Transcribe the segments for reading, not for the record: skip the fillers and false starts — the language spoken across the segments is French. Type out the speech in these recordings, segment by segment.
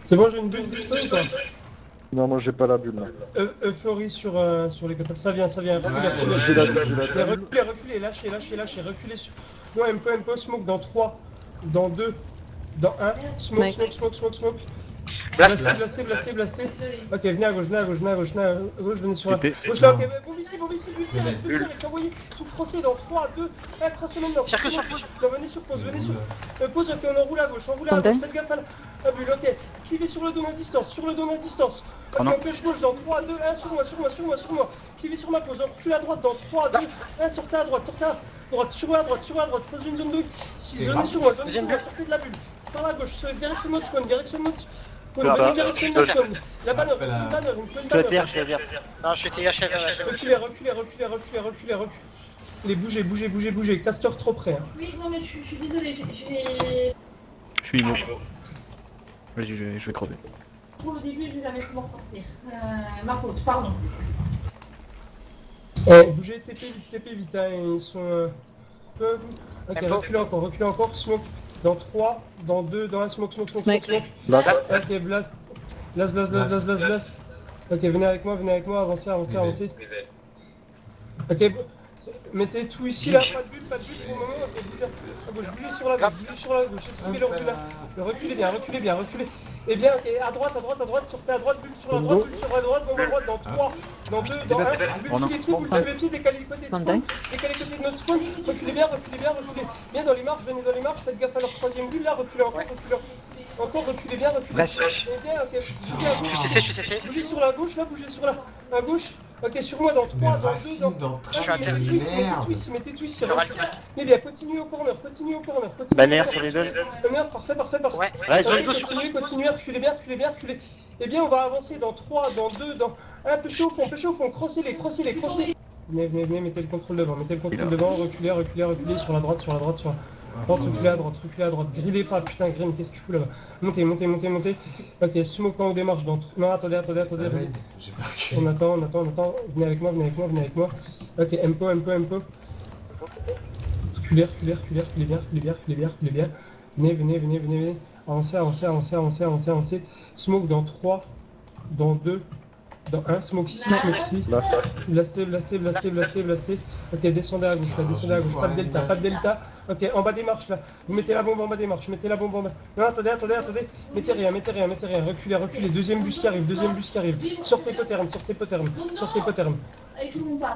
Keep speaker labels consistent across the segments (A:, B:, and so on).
A: C'est bon, j'ai une bulle dispo ou pas?
B: Non, moi j'ai pas la bulle là.
A: Euphorie sur les côtés. Ça vient.
B: J'ai la bulle, j'ai la bulle.
A: Reculez, lâchez. Reculez sur. Ouais, MPO, smoke dans 3, dans 2, dans 1. Smoke.
C: Blast.
A: Blasté. Ok, venez à gauche, venez sur la.
D: TP.
A: Gauche là, ok, bombe ici, lui, envoyez. Tout crossé dans 3, 2, 1, crossé maintenant.
C: Circle sur
A: pause. Venez sur pause. Pause, ok, on enroule à gauche, faites gaffe à la bulle, ok. Clivez sur le don à distance, Ok, on pêche gauche dans 3, 2, 1, sur moi. Clivez sur ma pause, recule à droite dans 3, 2, 1, sortez à droite, sur la droite, pose une zone de 6, venez sur moi, sortez de la bulle. Par la gauche, direction mode spawn, La banner, une banner.
C: Non, je suis THF.
A: Reculez. Les bougez. Caster trop près. Hein.
E: Oui, non, mais je suis désolé,
D: Je suis immo. Vas-y, je vais crever.
E: Pour le début, je vais jamais pouvoir sortir. Ma faute, pardon.
A: Bougez, TP vite, hein, ils sont... Ok, reculez encore, smoke. Dans 3, dans 2, dans 1, smoke.
B: Blast.
A: Ok, blast. Ok, venez avec moi, avancez. Ok, mettez tout ici là, pas de bulle pour le moment. Ok, bougez sur la gauche, esquivez le reculez bien. Et bien, ok, à droite, sortez à droite, bulle sur la droite, bombe à droite, dans 3, dans 2, dans 1, bulle sous les pieds, décalez côté de notre spawn, reculez bien, bien dans les marches, venez dans les marches, faites gaffe à leur troisième bulle là, reculez reculez bien, ok,
C: Je suis CC.
A: bougez sur la gauche, la gauche, ok, sur moi dans 3, dans 2, dans 1, mettez twist, mais bien, continuez au corner,
F: Banner sur les deux.
A: Parfait.
C: Ouais, zone 2 sur
A: Continuez, reculez bien. Eh bien, on va avancer dans 3, dans 2, dans 1, pêchez au fond, crossez-les. Venez, mettez le contrôle devant, reculez sur la droite, reculez à droite, grillez pas, putain, Grim, qu'est-ce que tu fous là-bas? Montez. Ok, smoke en haut des marches dans... Non, attendez.
G: J'ai pas reculé.
A: On attend, venez avec moi. Ok, MPO. Reculez bien. Venez. Avancez. Smoke dans 3, dans 2, dans 1, smoke ici. Blastez. Ok, descendez à gauche, pas de delta. Ok, en bas des marches là. Vous mettez la bombe en bas des marches, Non, attendez. Mettez rien. Reculez. Deuxième bus qui arrive. Sortez poterne.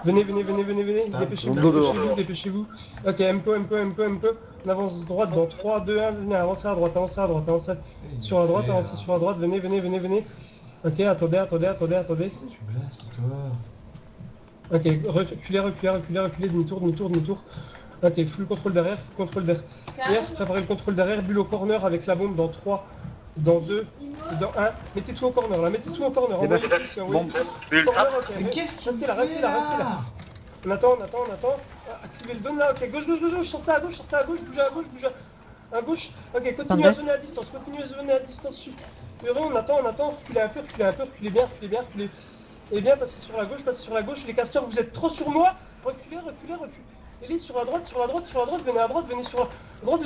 A: Venez. Dépêchez-vous. Ok, MPO. On avance droite dans 3, 2, 1. Venez, avancez à droite. Sur la droite, venez. Ok, attendez.
G: Tu blastes toi.
A: Ok, reculez, demi-tour. Ok, full contrôle derrière. Préparez le contrôle derrière, bulle au corner avec la bombe dans 3, dans 2, dans 1. Mettez tout au corner là, envoyez tout.
G: Mais qu'est-ce qu'il fait
A: restez
G: là?
A: On attend. Activez le don là, ok, gauche, sortez à gauche, bougez à gauche. Ok, continuez à zoner à distance. On attend, reculez un peu, reculez bien. Et bien, passez sur la gauche, les casteurs, vous êtes trop sur moi. Reculez. Et sur la droite, venez à droite, venez sur la droite,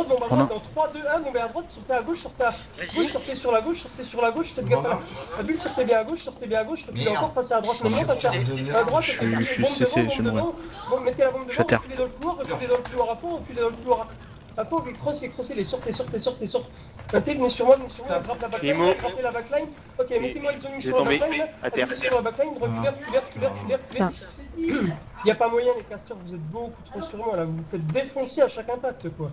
A: bombe à droite, dans 3, 2, 1, bombez à droite, sortez à gauche, sortez sur la gauche, faites gaffe à la bulle, sortez bien à gauche, reculez encore, passez à droite maintenant, passez à droite,
D: Je suis CC, je vais mourir.
A: Bon, mettez la bombe
D: Je suis à
A: devant,
D: terre.
A: reculez dans le couloir à fond, ok, crossez-les, sortez. Venez sur moi, grappe la backline, ok, mettez-moi une zone sur la backline, sur la backline, reculez. Y'a pas moyen les casteurs, vous êtes beaucoup trop sur moi là, vous vous faites défoncer à chaque impact quoi.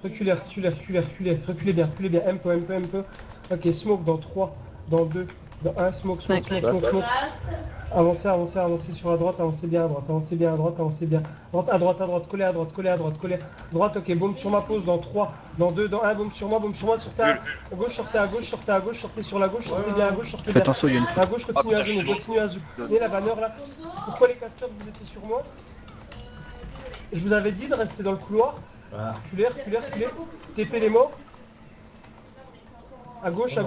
A: Reculez bien, MPO. Ok, smoke dans 3, dans 2, dans 1, smoke. Avancez sur la droite, avancez bien à droite. À droite, collez à droite, ok, bombe sur ma pause dans 3, dans 2, dans 1, bombe sur moi, sortez à gauche, sortez sur la gauche, sortez bien à gauche, sortez bien.
D: Faites un saut, il y a une...
A: À gauche, continuez à zoomer. Venez la banner là. Pourquoi les casteurs vous étiez sur moi? Je vous avais dit de rester dans le couloir.
G: Voilà.
A: Reculez. TP les morts. À gauche.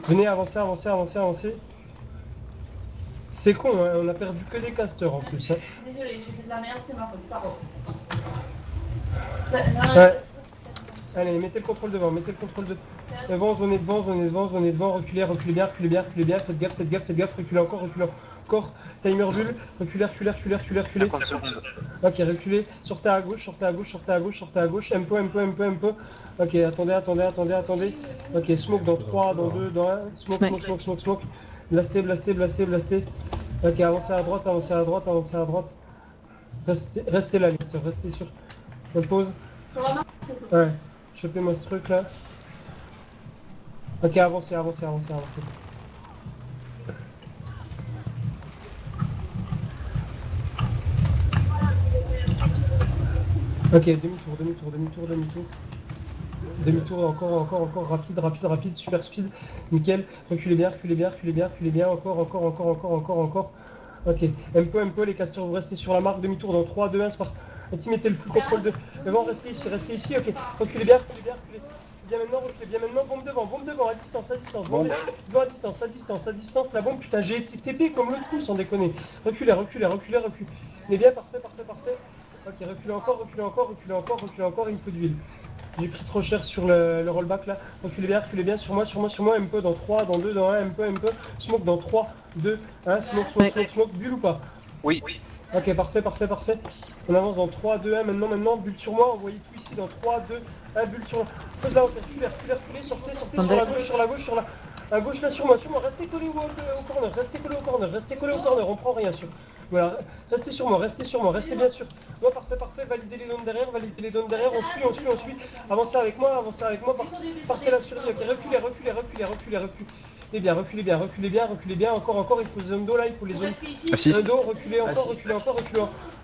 A: Venez, avancez. C'est con, hein, on a perdu que des casteurs en plus. Hein.
E: Désolé, j'ai fait de la merde, c'est ma faute, pardon.
A: Allez, mettez le contrôle devant, mettez le contrôle devant, zone est devant, zone est devant, zone est devant, reculez, reculez bien, reculez bien, reculez bien, faites gaffe, faites gaffe, faites gaffe, reculez encore, timer bulle, reculez, reculez, reculez, reculez, reculez.
C: 50 secondes.
A: Ok, reculez, sortez à gauche, sortez à gauche, sortez à gauche, sortez à gauche, un peu. Ok, attendez. Ok, smoke dans 3, dans 2, dans 1, smoke. Blastez. Ok, avancez à droite. Restez là, Lister, restez sur. On pause. Ouais, chopez-moi ce truc là. Ok, avancez. Ok, demi-tour, encore, rapide, super speed, nickel, reculez bien, encore. Ok, un peu, les casters, vous restez sur la marque, demi-tour dans 3, 2, 1, c'est parti. Mettez le full contrôle de devant, restez ici, ok, reculez bien, reculez bien maintenant, bombe devant, à distance, bombe devant, à distance, la bombe, putain, j'ai été TP comme l'autre coup, sans déconner. Reculez. Mais bien, parfait. Ok, reculez encore, il me faut d'huile. J'ai pris trop cher sur le rollback là. Reculez bien sur moi, un peu dans 3, dans 2, dans 1, un peu. Smoke dans 3, 2, 1, smoke, bulle ou pas?
C: Oui.
A: Ok, parfait. On avance dans 3, 2, 1, maintenant, bulle sur moi, envoyez tout ici dans 3, 2, 1, bulle sur la... Pose la hauteur, reculez, sortez sur la... À gauche là sur moi, restez collé au corner, on prend rien sur... Voilà, restez sur moi, restez bien sûr. Moi parfait, validez les zones derrière, on suit. Avancez avec moi, partez la survie, ok, reculez. Et bien, reculez bien, encore, il faut les zones d'eau là, il faut les zones d'eau, reculez encore.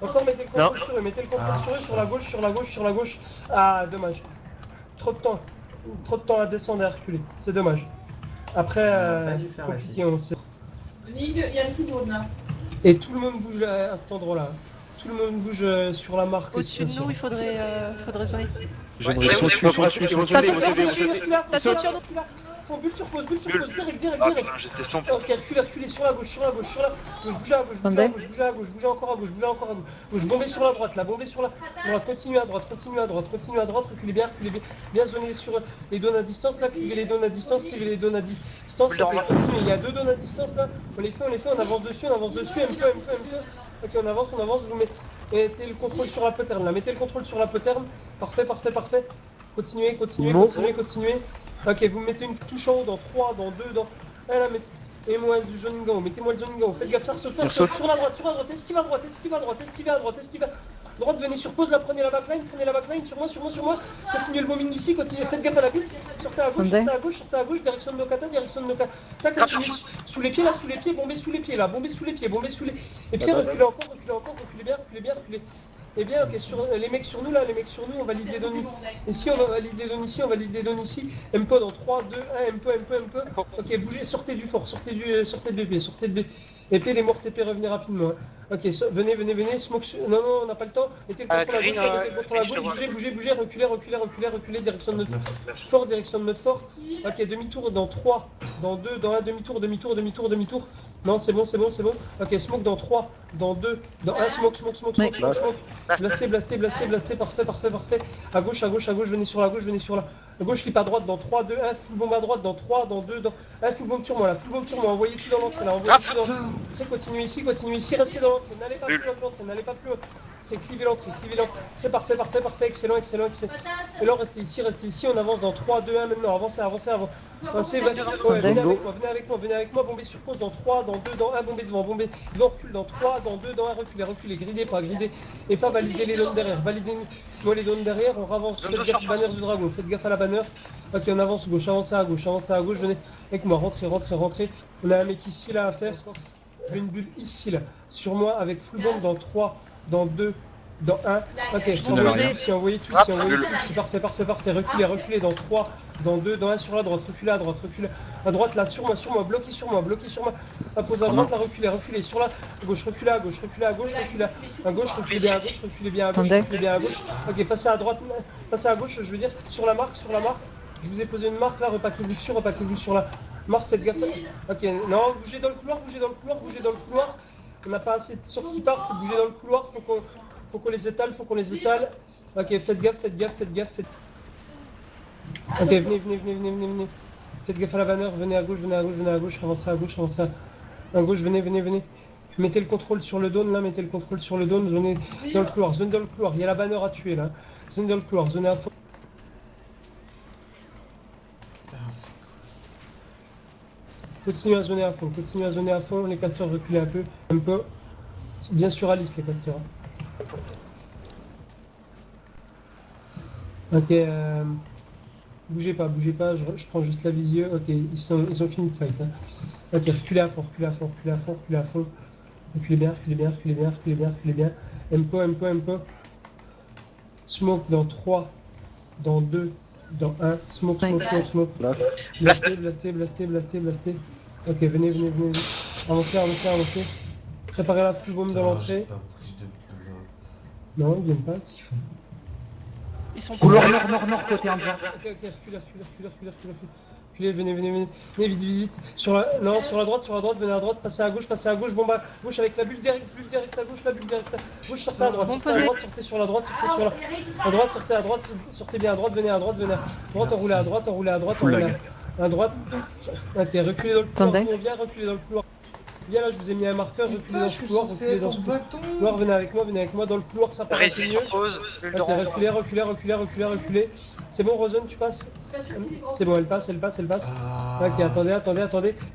A: Encore mettez le contrôle sur eux, sur la gauche. Ah, dommage. Trop de temps à descendre et à reculer, c'est dommage. Après,
G: pas dû faire
A: compliqué,
G: l'assist.
A: on sait.
E: Il y a le tout jaune là.
A: Et tout le monde bouge à cet endroit-là. Tout le monde bouge sur la marque.
H: Au-dessus de nous, il faudrait zoner.
B: J'aimerais
C: c'est
B: trop
C: où,
B: tuer
C: c'est où,
B: sur
C: c'est où,
H: Ça
C: c'est
H: saute
C: où,
H: Ça saute sur nous.
A: Faut bulle sur pause, direct.
C: Ah putain, j'étais stompé.
A: Ok, reculez sur la gauche, bougez à gauche, encore à gauche, bombez sur la droite, bombez sur la droite, continuez à droite, reculez bien, zonez sur les donnes à distance, là, clivez les donnes à distance, ok, continuez, il y a 2 donnes à distance, là, on les fait, on avance dessus, un peu, ok, on avance, vous mettez le contrôle sur la poterne, là, parfait, continuez. Ok, vous mettez une touche en haut dans 3, dans 2, dans... Ah là, mettez-moi du zoning go, faites gaffe, ça saute sur la droite, esquive à droite, droite, venez sur pause, là, prenez la backline, sur moi, continuez le bombing ici, faites gaffe à la bulle, sortez à gauche, direction de Nokata, tac, continuez sous les pieds, bombez sous les pieds, et puis reculez bien, Et bien, ok, les mecs sur nous, on valide les données. Ici, on valide les données ici. MP dans 3, 2, 1, MP. Ok, bougez, sortez du fort, sortez de BP. Épée, les morts TP, revenez rapidement. Ok, venez, smoke. Non, on n'a pas le temps. Mettez le contrôle à gauche, bougez, reculez, direction de notre fort. Ok, demi-tour dans 3, dans 2, dans 1, demi-tour. Non, c'est bon. Ok, smoke dans 3, dans 2, dans 1, smoke. Blastez, parfait. À gauche, venez sur la gauche, clip à droite dans 3, 2, 1, full bombe à droite dans 3, dans 2, dans 1, full bombe sur moi, envoyez tout dans l'entrée là, continuez ici, restez dans l'entrée, n'allez pas plus loin, c'est cliver l'entrée, très parfait, excellent, et là restez ici, on avance dans 3, 2, 1 maintenant, avancez, venez avec moi, bombez sur pause dans 3, dans 2, dans 1, bombez devant, recule dans 3, dans 2, dans 1, reculez, gridez, et pas valider les zones derrière, validez-moi les zones derrière, on avance, faites gaffe au banner du dragon, faites gaffe à la banner, ok on avance gauche, avancez à gauche, venez avec moi, rentrez, on a un mec ici là à faire, une bulle ici là, sur moi avec full bomb dans 3, dans 2, dans 1, ok, envoyez tout ici, parfait, reculez dans 3, dans 2, dans 1 sur la droite, reculez à droite là, sur moi, bloquez sur moi, pose à droite là, reculez sur la gauche, reculez à gauche, reculez bien à gauche, ok, passez à gauche, je veux dire, sur la marque, je vous ai posé une marque là, repaquez-vous sur la marque, faites gaffe, ok, non, bougez dans le couloir, on n'a pas assez de sorties qui partent, faut bouger dans le couloir, faut qu'on les étale, ok, faites gaffe, Ok, venez. Faites gaffe à la bannière, venez à gauche, avancez à gauche, à gauche, venez. Mettez le contrôle sur le dône là, zonez dans le couloir, il y a la bannière à tuer là. Zone dans le couloir, zonez à fond.
G: Putain, c'est
A: Continuez à zoner à fond, les casteurs reculez un peu. Bien sûr Alice les casteurs. Ok, bougez pas, je prends juste la visio. Ok, ils ont fini le fight. Hein. Ok, reculez à fond. Reculez bien. Tempo. Smoke dans 3, dans 2, dans 1. Smoke.
B: Blast.
A: Blastez. Ok, venez. Avancez. Préparez la full bombe dans l'entrée.
G: Pas prise de bloc.
A: Non, ils viennent pas, qu'est-ce qu'ils font?
H: Ils sont
D: Couloir nord, côté indien.
A: Ok, reculez, venez, vite. Sur la droite, venez à droite, passez à gauche, bombe à gauche avec la bulle direct à gauche, gauche, sortez à droite, sortez sur la droite, sortez à droite, sortez bien à droite, venez à droite, enroulez à droite, à droite, ok, reculez dans le couloir, reculez dans le couloir. Viens là, je vous ai mis un marqueur, reculez
G: Putain,
A: dans
G: je
A: ce
G: suis
A: couloir,
G: censé
A: reculez
G: être
A: dans
G: en
A: ce
G: bâton.
A: couloir, venez avec moi, dans le couloir, ça paraît
C: Résiste
A: mieux.
C: sur pause. Bulle de
A: Ok,
C: renfort.
A: reculez. C'est bon, Rosen, tu passes? C'est bon, elle passe.
G: Ah.
A: Ok, attendez.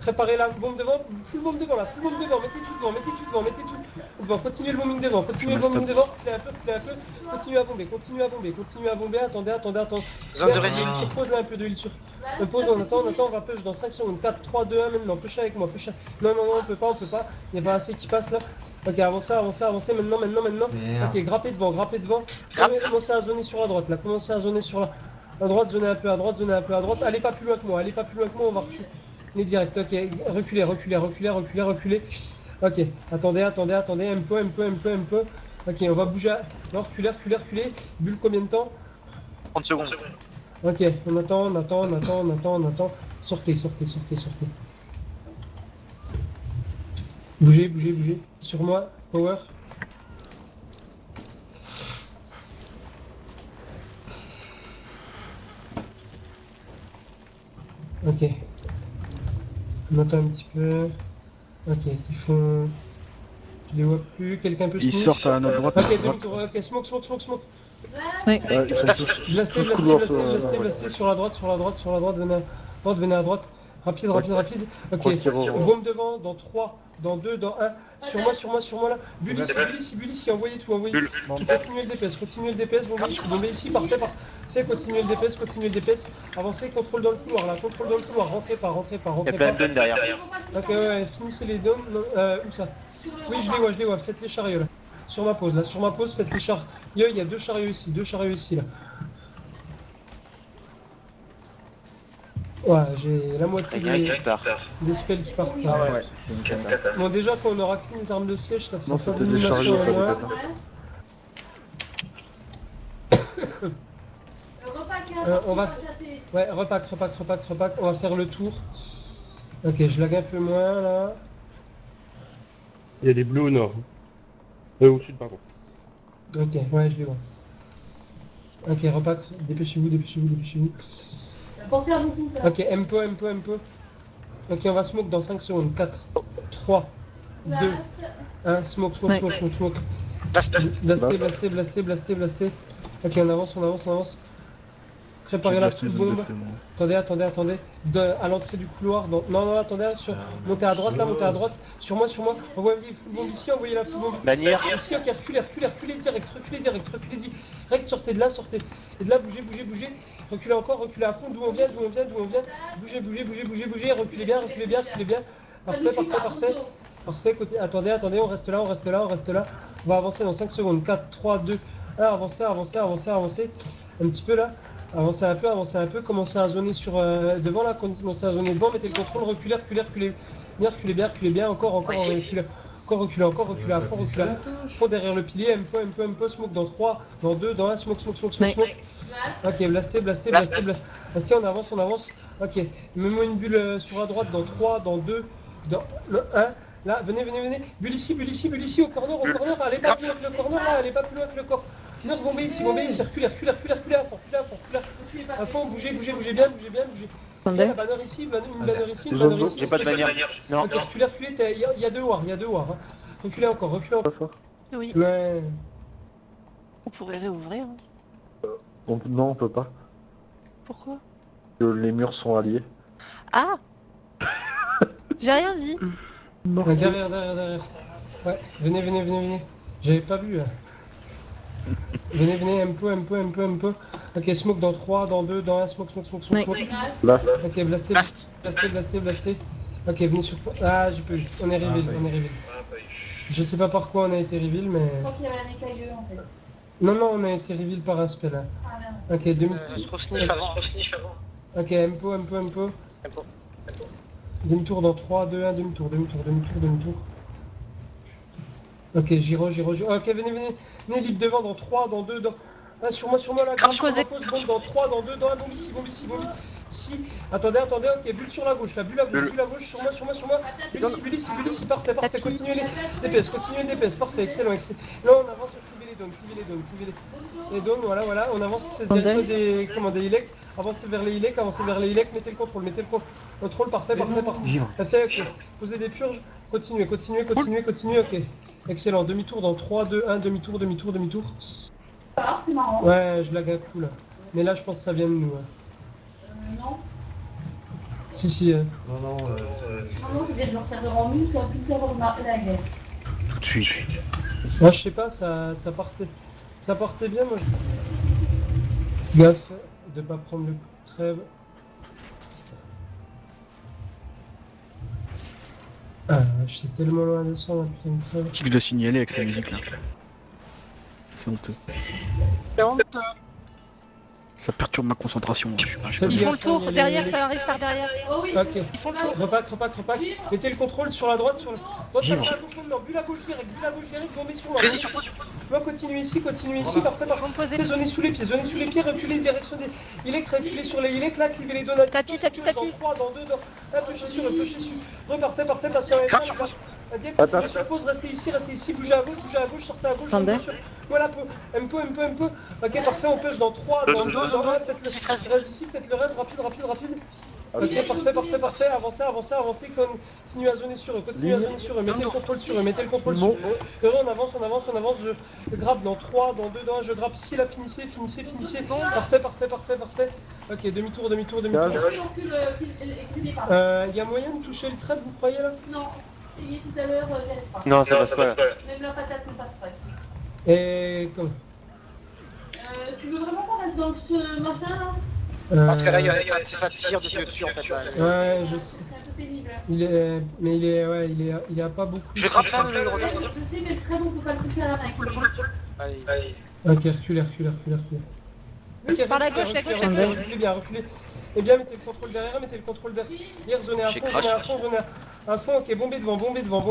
A: Préparez la bombe devant, full bombe devant, mettez tout devant. Continuez le bombing devant, reculez un peu. Continuez à bomber, attendez.
C: Zone de résine.
A: Sur pause là, un peu d'huile sur. Pause, on attend, on va push dans 5 secondes. 4, 3, 2, 1, maintenant, push avec moi, Non, on peut pas. Il n'y a pas assez qui passe là. Ok, avancez, maintenant.
G: Merde.
A: Ok, grappez devant. Commencez à zoner sur la droite là, à droite, zonez un peu à droite. Allez pas plus loin que moi, on va reculer direct. Ok, reculez. Ok, attendez. Un peu. Ok, on va bouger. Non, reculez. Bulle combien de temps?
C: 30 secondes.
A: Ok, on attend. Sortez. Bougez. Sur moi, power. Ok. On attend un petit peu. Ok, ils font... Je les vois plus, quelqu'un peut
D: Ils
A: sneak.
D: sortent à notre droite.
A: Ok, demi-tour, ok, smoke.
H: Ouais.
B: Ouais, ils sont tous.
A: Blastez sur la droite, venez à droite. Rapide. Ok,
B: Crois qu'il re-
A: bombe devant, dans 3, dans 2, dans 1. Sur moi là. Bulle ici, envoyez tout. Continuez le DPS, bombez ici, parfait. Continuez le DPS. Avancez, contrôle dans le couloir, rentrez pas.
F: Il y a plein de dônes derrière.
A: Ok, ouais, finissez les dômes. Où ça? Oui, je les vois, faites les chariots là. Sur ma pause, faites les chariots. Il y a deux chariots ici là. Ouais, j'ai la moitié
F: Il y a quelqu'un qui part.
A: des spells qui partent là.
B: Ouais, c'est une cata.
A: Bon, déjà, quand on aura que les armes de siège, ça fait
B: Non,
A: ça
B: c'était des
A: d'élimination
B: chariots,
A: au
B: pas
A: moins.
B: des catas. Ouais, repack. On va faire le tour. Ok, je lag un peu moins là.
I: Il y a des bleus au nord. Au sud, pardon.
A: Ok, ouais, je les vois. Ok, repack, dépêchez-vous.
E: Pensez à vous.
A: Ok, M-po. Ok, on va smoke dans 5 secondes. 4, 3, 2, 1, smoke. Blastez. Ok, on avance. Préparez la full bombe. Attendez. À l'entrée du couloir. Non, attendez, montez à droite. Sur moi. Envoyez la full bombe ici, envoyez la full bombe.
F: Bannière.
A: Ici, ok, reculez direct. Sortez de là. Et de là, bougez. Reculez à fond, d'où on vient. Bougez, reculez bien. Parfait, côté. Attendez, on reste là. On va avancer dans 5 secondes. 4, 3, 2, 1, avancez. Un petit peu là. Avancez un peu, commencez à zoner sur devant là, commencez à zoner devant, mettez le contrôle, reculez. Reculez bien, encore, reculez à fond, fond derrière le pilier, un peu, smoke dans 3, dans 2, dans 1, smoke. Ok, blastez, on avance. Ok, mets-moi une bulle sur la droite, dans 3, dans 2, dans le 1. Là, venez. Bulle ici, au corner. Allez pas plus loin que le corner, là, allez pas plus loin que le corps. Non, bombez ici, reculez à fond. À fond, bougez bien, bougez. La
H: Attendez.
A: bannière ici, une bannière ici, une
I: Zone
A: bannière
I: bleue.
A: ici.
F: J'ai pas de bannière. Non.
A: Ok, reculez, il y a deux wars, hein. Reculez encore.
H: Oui,
A: Ouais.
H: on pourrait réouvrir. Hein.
I: Non, on peut pas.
H: Pourquoi?
I: Les murs sont alliés.
H: Ah! J'ai rien dit.
A: Derrière. Ouais, venez. J'avais pas vu. Là. Venez, un peu. Ok, smoke dans 3, dans 2, dans 1, smoke.
H: Ouais.
I: Last.
A: Ok, blasté. Ok, venez sur... Ah, j'ai pas eu. On est reveal. Je sais pas par quoi on a été reveal, mais...
E: Je crois qu'il y avait un écailleux en fait.
A: Non, on a été reveal par un spell. Là.
E: Ah merde.
A: Ok, demi...
C: Je trouve sniff avant.
A: Ok, un peu. Demi-tour dans 3, 2, 1, demi-tour. Ok, Giro. Ok, venez, libre devant dans 3, dans 2, dans... Ah, sur moi, là,
H: Grave
A: sur ma
H: posé.
A: pause, bombe dans 3, dans 2, dans 1, bombe ici. Ici. Attendez, ok, bulle sur la gauche, bulle la gauche, sur moi. Bulle ici, parfait,
H: Tapis.
A: continuez les DPS, parfait, excellent. Là, on avance sur Cuvez les dons, voilà, on avance, c'est
H: Attendez.
A: des Ilek, avancez vers les Ilek, mettez le contrôle, parfait. Ok, posez des purges, continuez, ok. Excellent, demi-tour dans 3, 2, 1, demi-tour.
E: Ah, c'est marrant.
A: Ouais, je lag à coup là. Mais là, je pense que ça vient de nous.
E: Non.
A: Si.
G: Non,
E: Non, c'était de leur serveur en mute, ça a pu savoir la guerre.
D: Tout de suite.
A: Moi, je sais pas, ça partait bien, moi. Gaffe de pas prendre le coup de trêve. Ah, j'étais tellement loin de ça, la putain de trêve.
D: Qui doit signaler avec sa musique là. C'est honteux. Ça perturbe ma concentration. Je suis
H: Ils font le tour derrière, ça arrive par derrière.
E: Oh oui.
A: Ok.
H: Ils font le tour.
A: Repack. Mettez le contrôle sur la droite,
D: Givre.
A: bulle à gauche direct, tombez sur moi.
C: Vas-y, sur moi.
A: Moi, continuez ici, parfait.
H: Ils vont poser.
A: Zonez sous les pieds, reculez direction des... reculez sur les Ilek, là, activez les donuts.
H: Tapis.
A: Dans 3, dans 2, dans... Un peu dessus. Parfait, passez en
C: Grave sur moi.
A: Continuez sur pause, restez ici, bougez à gauche, sortez à gauche.
H: Attendez.
A: Voilà, un peu. Ok, parfait, on pêche dans 3, dans 2, dans 1, faites le reste, rapide. Ok, parfait, avancez, continuez à zoner sur eux, mettez le contrôle sur eux, on avance, je grappe dans 3, dans 2, dans 1, je grappe ici, là, finissez, parfait, ok, demi-tour,
E: Recule, excusez pas.
A: y a moyen de toucher le trap, vous croyez là?
E: Non, essayez tout à l'heure, j'y arrive pas.
F: Non, ça passe pas.
E: Même la patate ne passe pas.
A: Et comme...
E: Tu veux vraiment qu'on reste dans ce machin là?
C: Parce que là, ça tire depuis au-dessus en fait. Là.
A: Ouais, je sais.
E: C'est un peu pénible.
A: Il est pas beaucoup.
C: Je grappe pas le
E: Je
C: retour.
E: sais, mais le trait, on peut pas le toucher à la main.
C: Allez.
A: Ok, reculez. Ok,
H: Par la gauche,
A: reculez bien. Et bien, mettez le contrôle derrière. Hier, zonez à fond, ok, bombez devant. Devant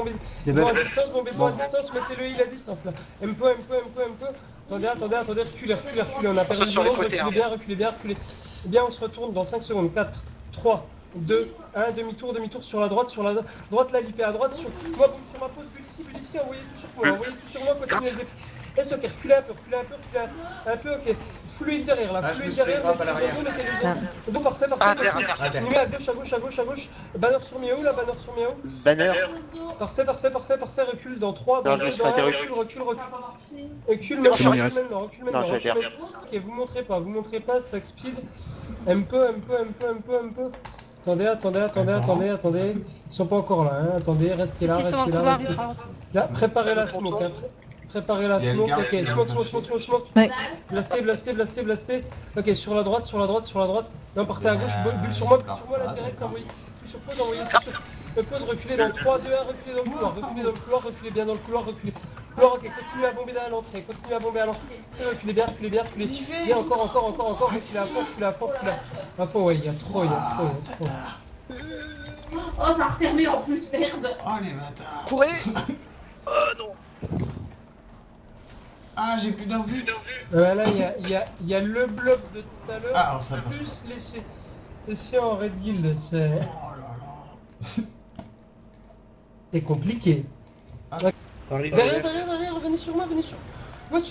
A: à distance, mettez le heal à distance là. Un peu. Attendez, reculez. On a perdu
C: sur les
A: du monde,
C: côtés,
A: reculez bien. Et bien, on se retourne dans 5 secondes. 4, 3, 2, 1, demi-tour sur la droite, là, lipé à droite, sur ma pause, bulle ici, envoyez tout sur moi, continuez le ok, reculez un peu, ok. Full heal derrière là,
G: Ah, je me suis fait grave à l'arrière.
A: Donc parfait.
C: Ah, terre.
A: Numéro à gauche. Banner sur Miaou.
F: Banner.
A: Parfait, recule dans 3, dans
F: Non,
A: 2,
F: je me suis
A: dans
F: fait
A: 1,
F: recul.
A: recule
C: C'est bon, je suis
A: maintenant.
F: Non, je vais faire.
A: Ok, vous montrez pas, stack speed. Un peu. Attendez. Ils sont pas encore là, hein. Attendez, restez là.
H: Ils sont dans le couloir.
A: Là, préparez la smoke, hein.
G: Il y a une garde qui vient de
A: smoke.
H: Ouais.
A: Blasté. Ok, sur la droite. Non, partez à gauche, bulle sur moi, là, direct, envoyez. Tout sur pause, envoyez tout sur... Pause, reculez dans 3, 2, 1, reculez dans le couloir, reculez bien dans le couloir, Couloir, ok, continuez à bomber à l'entrée, reculez bien, bien, encore, reculez à fond, à fond, ouais, il y a trop.
E: Oh, ça a refermé en plus, merde.
G: Oh les bâtards.
C: Courez. Non.
G: Ah, j'ai plus d'un vue.
A: Là, il y a le bloc de tout à l'heure,
G: Ah, alors ça passe pas.
A: plus laisser en Red Guild, c'est...
G: Oh là
A: C'est compliqué.
I: Arrive.
A: Derrière, venez sur moi. Moi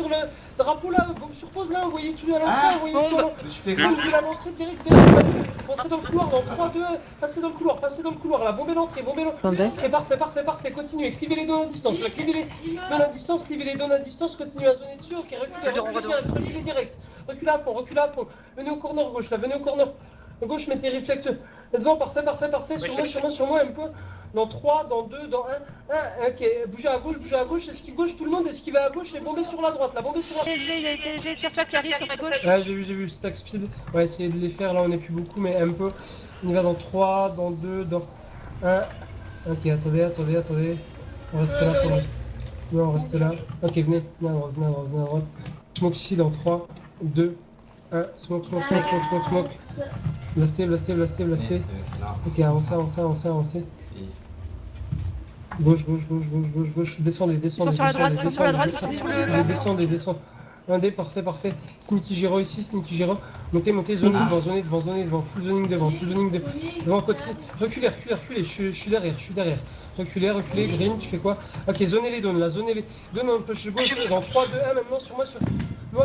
A: Drapeau là, surpose là, envoyez tout à l'entrée, envoyez tout à l'entrée.
G: Je me suis fait
A: Bombe
G: grave.
A: de la l'entrée direct, rentrez dans le couloir, dans 3, 2, 1, passez dans le couloir, là, bombez l'entrée,
H: Attendez.
A: Ok, parfait, continuez, clivez les dons à distance, là, clivez les dons à distance, continuez à zoner dessus, ok, reculez direct, reculez à fond, venez au corner gauche, là, venez au corner, gauche, mettez réflecteurs, devant, parfait, sur moi, un peu, dans 3, dans 2, dans 1, ok, bougez à gauche, esquive gauche, tout le monde, esquivez à gauche et bombez sur la droite, là, bombez sur la droite.
H: CLG sur toi qui arrive sur ta gauche.
B: Ouais, j'ai vu, stack speed. On va essayer de les faire, là on est plus beaucoup, mais un peu. On y va dans 3, dans 2, dans 1. Ok, attendez. On reste là pour... Non, on reste là. Ok, venez à droite. Smoke ici dans 3, 2, 1. Smoke. Blastez. Ok, avancez. Gauche. Descendez.
H: Ils sont sur la droite, ils sont sur le bas.
B: Descendez. Un dé, parfait. Sneaky Giro ici, Montez, zonez devant, full zoning devant. Devant, côté. Reculez, je suis derrière. Reculez, Green, tu fais quoi? Ok, zonez les dons, là, Donne un peu gauche, dans 3, 2, 1, maintenant sur moi,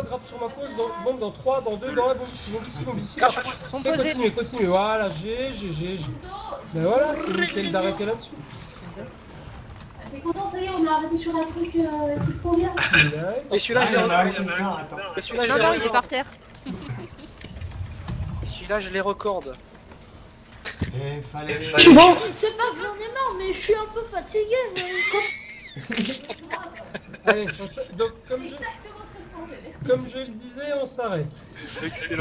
B: grappe sur ma pause, bombe dans 3, dans 2, dans 1, bombe ici. Continue, voilà, G. Ben voilà, c'est nickel d'arrêter là-dessus.
E: T'es content, ça y est, on a arrêté sur un truc qui te convient.
C: Et celui-là,
G: Ah,
C: je
G: il y en a un
C: les
G: qui se barre, attends.
C: Et celui-là, je
H: Non,
C: les
H: non, il est
C: recorde.
H: par terre.
C: Et celui-là, je les recorde.
G: Eh, fallait...
E: Bon, c'est pas que j'en ai marre, mais je suis un peu fatigué.
B: Allez, donc comme je
E: Exactement ce que je pensais.
B: comme je le disais, on s'arrête.
I: Excellent.